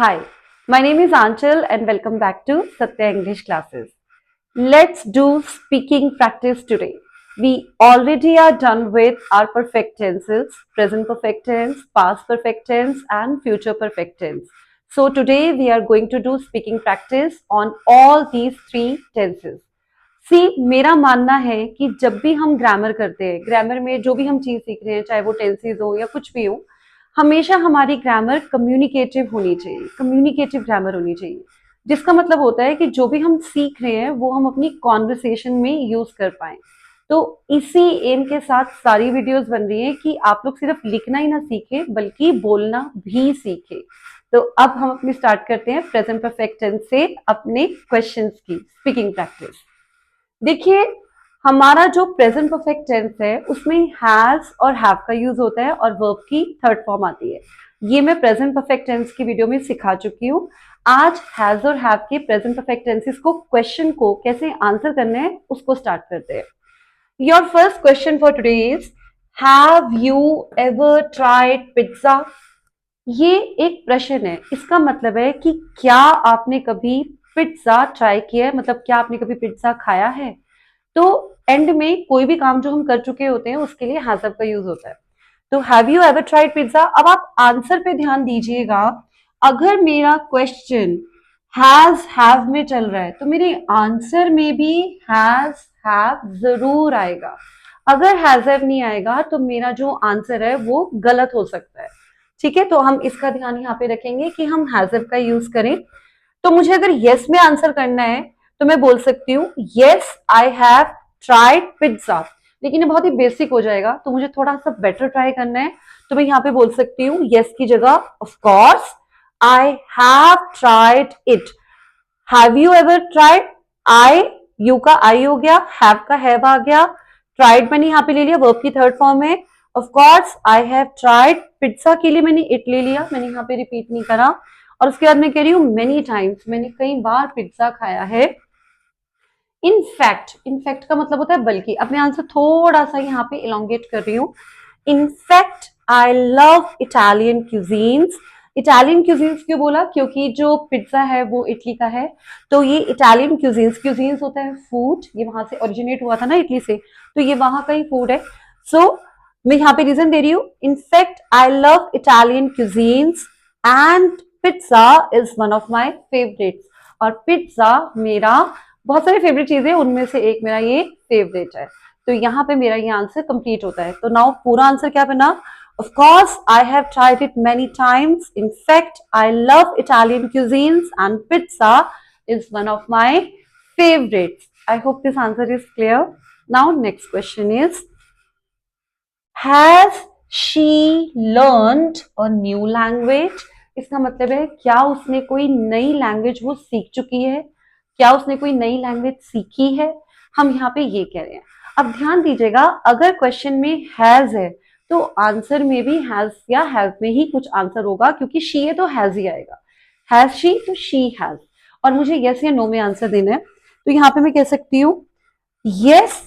Hi, my name is Anchal and welcome back to Satya English classes. Let's do speaking practice today. We already are done with our perfect tenses, present perfect tense, past perfect tense and future perfect tense. So today we are going to do speaking practice on all these three tenses. मेरा मानना है कि जब भी हम grammar करते हैं, grammar में जो भी हम चीज सीख रहे हैं, चाहे वो टेंसेज हो या कुछ भी हो, हमेशा हमारी ग्रामर कम्युनिकेटिव होनी चाहिए, कम्युनिकेटिव ग्रामर होनी चाहिए, जिसका मतलब होता है कि जो भी हम सीख रहे हैं वो हम अपनी कॉन्वर्सेशन में यूज कर पाए। तो इसी एम के साथ सारी वीडियोस बन रही हैं कि आप लोग सिर्फ लिखना ही ना सीखे बल्कि बोलना भी सीखे। तो अब हम अपनी स्टार्ट करते हैं प्रेजेंट परफेक्ट टेंस से अपने क्वेश्चंस की स्पीकिंग प्रैक्टिस। देखिए, हमारा जो प्रेजेंट परफेक्ट टेंस है उसमें हैज और हैव का यूज होता है और वर्ब की थर्ड फॉर्म आती है। ये मैं प्रेजेंट परफेक्ट टेंस की वीडियो में सिखा चुकी हूँ। आज हैज और हैव के प्रेजेंट परफेक्ट टेंसेस को, क्वेश्चन को कैसे आंसर करना है उसको स्टार्ट करते हैं। Your first question for today is, have you ever tried pizza? ये एक प्रश्न है। इसका मतलब है कि क्या आपने कभी पिज्जा ट्राई किया है, मतलब क्या आपने कभी पिज्जा खाया है। तो एंड में कोई भी काम जो हम कर चुके होते हैं उसके लिए हैव का यूज होता है। तो have you ever tried pizza? अब आप आंसर पे ध्यान दीजिएगा। अगर मेरा क्वेश्चन हैज हैव में चल रहा है तो मेरे आंसर में भी हैज हैव जरूर आएगा। अगर हैज हैव नहीं आएगा तो मेरा जो आंसर है वो गलत हो सकता है। ठीक है, तो हम इसका ध्यान यहाँ पे रखेंगे कि हम हैज हैव का यूज करें। तो मुझे अगर यस में आंसर करना है तो मैं बोल सकती हूँ yes I have tried pizza, लेकिन ये बहुत ही बेसिक हो जाएगा तो मुझे थोड़ा सा बेटर ट्राई करना है। तो मैं यहाँ पे बोल सकती हूँ यस की जगह of course I have tried it. Have you ever tried? I, you का आई हो गया, हैव का हैव आ गया, ट्राइड मैंने यहाँ पे ले लिया, वर्ब की थर्ड फॉर्म है। Of course I have tried. Pizza के लिए मैंने इट ले लिया, मैंने यहाँ पे रिपीट नहीं करा। और उसके बाद मैं कह रही हूँ मेनी टाइम्स, मैंने कई बार पिज्जा खाया है। इनफैक्ट, इनफैक्ट का मतलब होता है बल्कि। अपने आंसर थोड़ा सा यहाँ पे इलोंगेट कर रही हूँ। In fact I love Italian cuisines. Italian cuisines क्यों बोला? क्योंकि जो पिज्जा है वो इटली का है, तो ये इटालियन क्यूजीन्स, क्यूजीन्स होता है फूड, ये वहां से ओरिजिनेट हुआ था ना इटली से, तो ये वहां का ही फूड है। सो मैं यहाँ पे रीजन दे रही हूँ, in fact I love Italian cuisines and pizza is one of my favourites. और पिज्जा मेरा, बहुत सारी फेवरेट चीजें उनमें से एक मेरा ये फेवरेट है। तो यहाँ पे मेरा ये आंसर कंप्लीट होता है। तो नाउ पूरा आंसर क्या बना? Of course I have tried it many times. In fact I love Italian cuisines and pizza is one of my favorites. I hope this answer is clear. Now next question is, has she learned a new language? इसका मतलब है क्या उसने कोई नई language वो सीख चुकी है, क्या उसने कोई नई लैंग्वेज सीखी है। हम यहाँ पे ये कह रहे हैं। अब ध्यान दीजिएगा, अगर क्वेश्चन में हैज है तो आंसर में भी हैज या हैव में ही कुछ आंसर होगा, क्योंकि शी है तो हैज ही आएगा। हैज शी तो शी हैज, और मुझे यस या नो में आंसर देना है। तो यहाँ पे मैं कह सकती हूँ यस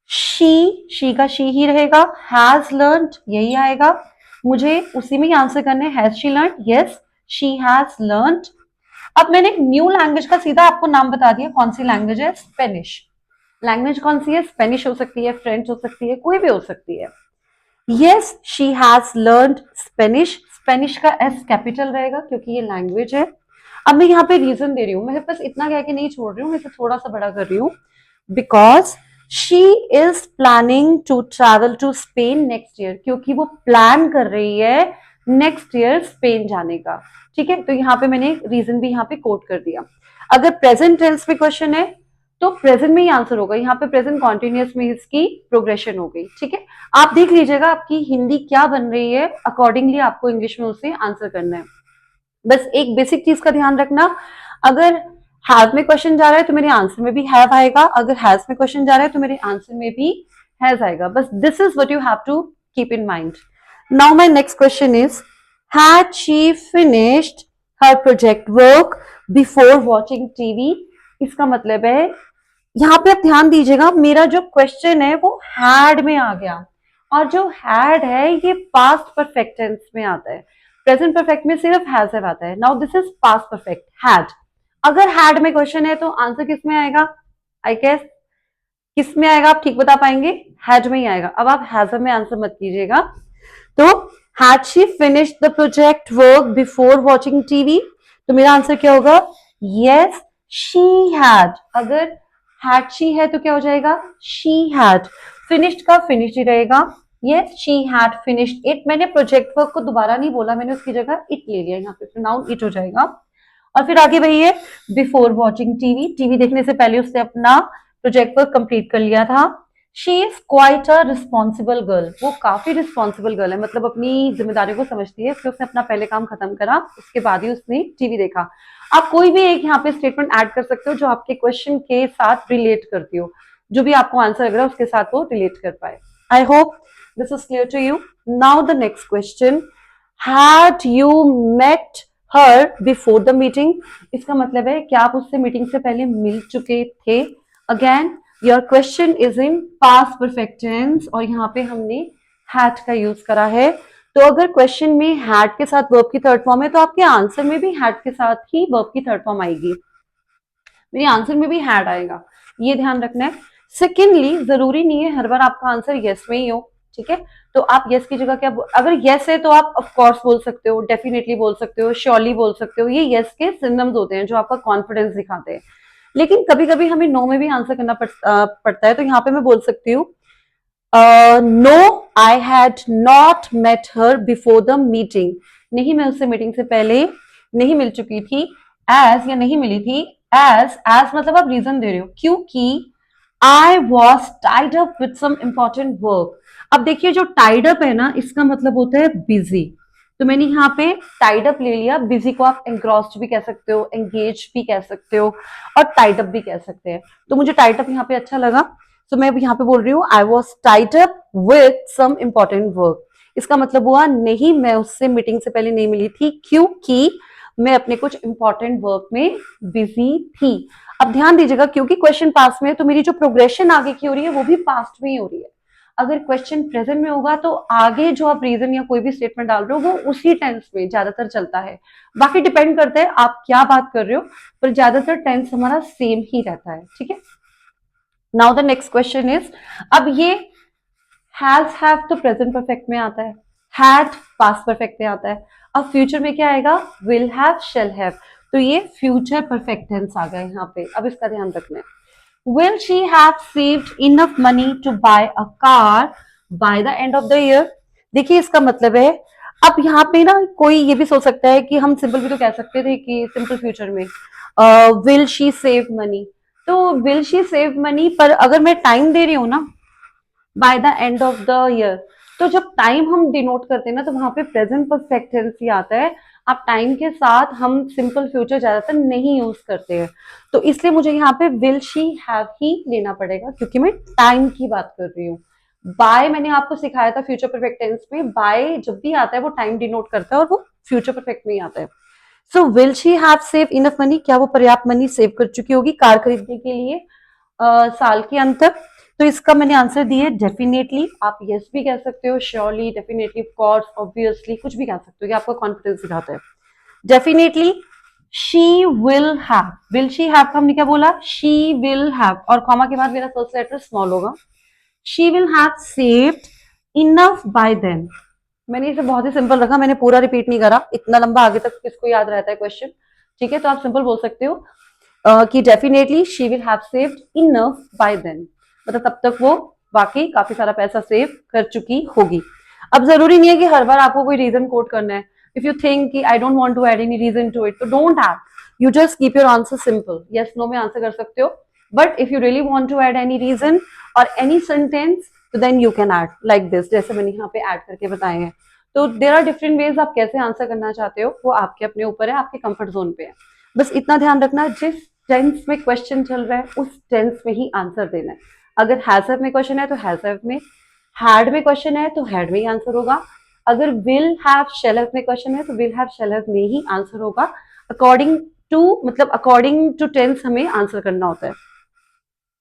शी का शी ही रहेगा, हैज लर्न्ड यही आएगा, मुझे उसी में ही आंसर करना है। Has she learned? Yes she has learned. अब मैंने न्यू लैंग्वेज का सीधा आपको नाम बता दिया। कौन सी लैंग्वेज है? स्पेनिश। लैंग्वेज कौन सी है? स्पेनिश हो सकती है, फ्रेंच हो सकती है, कोई भी हो सकती है। Yes she has learned Spanish. Spanish का एस कैपिटल रहेगा क्योंकि ये लैंग्वेज है। अब मैं यहाँ पे रीजन दे रही हूँ, मैं बस इतना कह के नहीं छोड़ रही हूँ, मैं इसे थोड़ा सा बड़ा कर रही हूँ। Because she is planning to travel to Spain next year, क्योंकि वो प्लान कर रही है नेक्स्ट ईयर स्पेन जाने का। ठीक है, तो यहाँ पे मैंने रीजन भी यहाँ पे कोट कर दिया। अगर प्रेजेंट टेंस पे क्वेश्चन है तो प्रेजेंट में ही आंसर होगा। यहाँ पे प्रेजेंट कॉन्टिन्यूअस में इसकी प्रोग्रेशन हो गई। ठीक है, आप देख लीजिएगा आपकी हिंदी क्या बन रही है, अकॉर्डिंगली आपको इंग्लिश में उसे आंसर करना है। बस एक बेसिक चीज का ध्यान रखना, अगर हैव में क्वेश्चन जा रहा है तो मेरे आंसर में भी हैव आएगा, अगर हैज में क्वेश्चन जा रहा है तो मेरे आंसर में भी हैज आएगा। बस this is what you have to keep in mind. Now my next question is, had she finished her project work before watching TV? इसका मतलब है, यहाँ पे आप ध्यान दीजिएगा, मेरा जो क्वेश्चन है वो हैड में आ गया, और जो हैड है ये पास्ट परफेक्ट टेंस में आता है। प्रेजेंट परफेक्ट में सिर्फ हैज हैव आता है. Now this is past perfect, had. अगर हैड में क्वेश्चन है तो आंसर किस में आएगा? आई गेस किस में आएगा, आप ठीक बता पाएंगे? हैड में ही आएगा. अब आप हैज में आंसर मत कीजिएगा. तो had she finished the project work before watching TV? तो मेरा आंसर क्या होगा? Yes she had. अगर हैड शी है तो क्या हो जाएगा? She had. फिनिश्ड का फिनिश्ड ही रहेगा. Yes she had finished it. मैंने प्रोजेक्ट वर्क को दोबारा नहीं बोला, मैंने उसकी जगह इट ले लिया. यहाँ पे नाउन इट हो जाएगा. और फिर आगे वही है, बिफोर वॉचिंग टीवी. टीवी देखने से पहले उसने अपना प्रोजेक्ट वर्क कंप्लीट कर लिया था. She is quite a responsible girl. वो काफी रिस्पॉन्सिबल गर्ल है, मतलब अपनी जिम्मेदारियों को समझती है. फिर उसने अपना पहले काम खत्म करा, उसके बाद ही उसने टीवी देखा. आप कोई भी एक यहाँ पे स्टेटमेंट ऐड कर सकते हो जो आपके क्वेश्चन के साथ रिलेट करती हो, जो भी आपको आंसर लग रहा है उसके साथ वो रिलेट कर पाए. I hope this is clear to you. Now the next question, had you met her before the meeting? इसका मतलब है क्या आप उससे मीटिंग से पहले मिल चुके थे? Again your question is in past perfect tense और यहाँ पे हमने हैड का यूज करा है. तो अगर क्वेश्चन में हैड के साथ वर्ब की थर्ड फॉर्म है तो आपके आंसर में भी हैड के साथ ही वर्ब की थर्ड फॉर्म आएगी. मेरे आंसर में भी हैड आएगा, ये ध्यान रखना है. सेकेंडली, जरूरी नहीं है हर बार आपका आंसर यस में ही हो. ठीक है, तो आप यस की जगह क्या, अगर यस है तो आप ऑफ कोर्स बोल सकते हो, डेफिनेटली बोल सकते हो, श्योरली बोल सकते हो. ये यस के सिनोनिम्स होते हैं जो आपका कॉन्फिडेंस दिखाते हैं. लेकिन कभी कभी हमें नो में भी आंसर करना पड़ता है. तो यहाँ पे मैं बोल सकती हूँ no I had not met her before the meeting. नहीं, मैं उससे मीटिंग से पहले नहीं मिल चुकी थी. एज या नहीं मिली थी. एज मतलब आप रीजन दे रहे हो, क्योंकि I was tied up with some important work. अब देखिए जो टाइड अप है ना, इसका मतलब होता है बिजी. तो मैंने यहाँ पे टाइड अप ले लिया. बिजी को आप एंग्रॉस्ड भी कह सकते हो, एंगेज भी कह सकते हो और टाइड अप भी कह सकते हैं. तो मुझे टाइड अप यहाँ पे अच्छा लगा, तो मैं यहाँ पे बोल रही हूँ I was tied up with some important work. इसका मतलब हुआ नहीं, मैं उससे मीटिंग से पहले नहीं मिली थी क्योंकि मैं अपने कुछ इंपॉर्टेंट वर्क में बिजी थी. अब ध्यान दीजिएगा, क्योंकि क्वेश्चन पास्ट में है तो मेरी जो प्रोग्रेशन आगे की हो रही है वो भी पास्ट में ही हो रही है. अगर क्वेश्चन प्रेजेंट में होगा तो आगे जो आप रीजन या कोई भी स्टेटमेंट डाल रहे हो वो उसी टेंस में ज्यादातर चलता है. बाकी डिपेंड करता है आप क्या बात कर रहे हो, पर ज्यादातर टेंस हमारा सेम ही रहता है. ठीक है, now the next question is, अब ये हैज हैव तो प्रेजेंट परफेक्ट में आता है, हैड पास्ट परफेक्ट में आता है. अब फ्यूचर में क्या आएगा? Will have, shall have. तो ये फ्यूचर परफेक्ट टेंस आ गया यहाँ पे. अब इसका ध्यान रखना है. Will she have saved enough money to buy a car by the end of the year? देखिए इसका मतलब है, अब यहाँ पे ना कोई ये भी सोच सकता है कि हम सिंपल भी तो कह सकते थे कि सिंपल फ्यूचर में विल शी सेव मनी. तो विल शी सेव मनी, पर अगर मैं टाइम दे रही हूँ ना by the end of the year, तो जब टाइम हम डिनोट करते हैं ना तो वहां पे प्रेजेंट परफेक्ट टेंस ही आता है. आप टाइम के साथ हम सिंपल फ्यूचर ज्यादातर नहीं यूज करते हैं, तो इसलिए मुझे यहाँ पे विल शी हैव ही लेना पड़ेगा क्योंकि मैं टाइम की बात कर रही हूँ. बाय मैंने आपको सिखाया था फ्यूचर परफेक्ट टेंस में, बाय जब भी आता है वो टाइम डिनोट करता है और वो फ्यूचर परफेक्ट में ही आता है. So will she have save enough money, क्या वो पर्याप्त मनी सेव कर चुकी होगी कार खरीदने के लिए साल के अंत तक? तो इसका मैंने आंसर दिया डेफिनेटली. आप यस भी कह सकते हो, surely, definitely, of course, obviously, कुछ भी कह सकते हो, ये आपका कॉन्फिडेंस दिखाता है. Definitely she will have, will she have का हमने क्या बोला? शी विल हैव, और कॉमा के बाद मेरा फर्स्ट लेटर स्मॉल होगा. She will have saved enough by then. मैंने इसे बहुत ही सिंपल रखा, मैंने पूरा रिपीट नहीं करा. इतना लंबा आगे तक किसको याद रहता है क्वेश्चन? ठीक है, तो आप सिंपल बोल सकते हो कि definitely she will have saved enough by then, मतलब तब तक वो बाकी काफी सारा पैसा सेव कर चुकी होगी. अब जरूरी नहीं है कि हर बार आपको कोई रीजन कोट करना है. इफ यू थिंक कि I don't want to add any reason to it, तो don't have, you just keep your answer simple. Yes no में आंसर कर सकते हो, but if you really want to add any reason और any sentence तो then you can add like this, जैसे मैंने यहाँ पे ऐड करके बताए हैं. तो देयर आर डिफरेंट वेज, आप कैसे आंसर करना चाहते हो वो आपके अपने ऊपर है, आपके कंफर्ट जोन पे है. बस इतना ध्यान रखना, जिस टेंस में क्वेश्चन चल रहा है उस टेंस में ही आंसर देना है. अगर हैज हैव में क्वेश्चन है तो हैज हैव में, हैड में क्वेश्चन है तो हैड में ही आंसर होगा. अगर विल हैव शैल हैव में क्वेश्चन है तो विल हैव शैल हैव में ही आंसर होगा. अकॉर्डिंग टू, मतलब अकॉर्डिंग टू टेंस हमें आंसर करना होता है.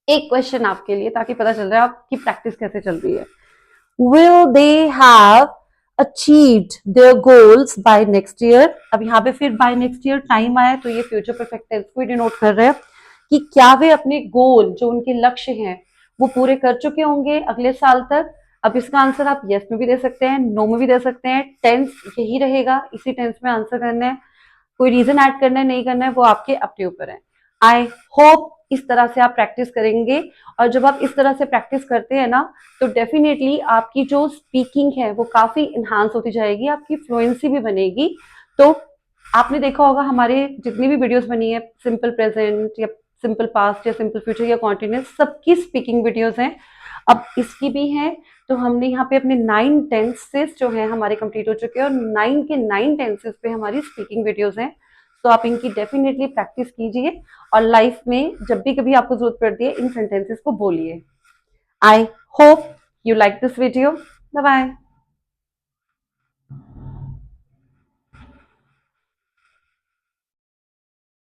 एक क्वेश्चन आपके लिए ताकि पता चल रहा है आपकी प्रैक्टिस कैसे चल रही है. Will they have achieved their goals by next year। अब यहाँ पे फिर by next year टाइम आया तो ये फ्यूचर परफेक्ट टेंस को डिनोट कर रहे हैं कि क्या वे अपने गोल जो उनके लक्ष्य हैं वो पूरे कर चुके होंगे अगले साल तक। अब इसका आंसर आप यस में भी दे सकते हैं, नो में भी दे सकते हैं, टेंस यही रहेगा, इसी टेंस में आंसर करना है। कोई रीजन ऐड करना है नहीं करना है वो आपके अपने ऊपर है। आई होप इस तरह से आप प्रैक्टिस करेंगे, और जब आप इस तरह से प्रैक्टिस करते हैं ना तो डेफिनेटली आपकी जो स्पीकिंग है वो काफी इन्हांस होती जाएगी, आपकी फ्लुएंसी भी बनेगी। तो आपने देखा होगा हमारे जितनी भी वीडियोस बनी है, सिंपल प्रेजेंट या सिंपल पास्ट या सिंपल फ्यूचर या कॉन्टिन्यूस, सबकी स्पीकिंग वीडियोस हैं, अब इसकी भी है। तो हमने यहाँ पे अपने 9 टेंसेस जो हैं हमारे कंप्लीट हो चुके हैं, और 9 के 9 टेंसेस पे हमारी स्पीकिंग वीडियोस हैं। तो आप इनकी डेफिनेटली प्रैक्टिस कीजिए, और लाइफ में जब भी कभी आपको जरूरत पड़ती है इन सेंटेंसेस को बोलिए। I hope you like this video. Bye bye.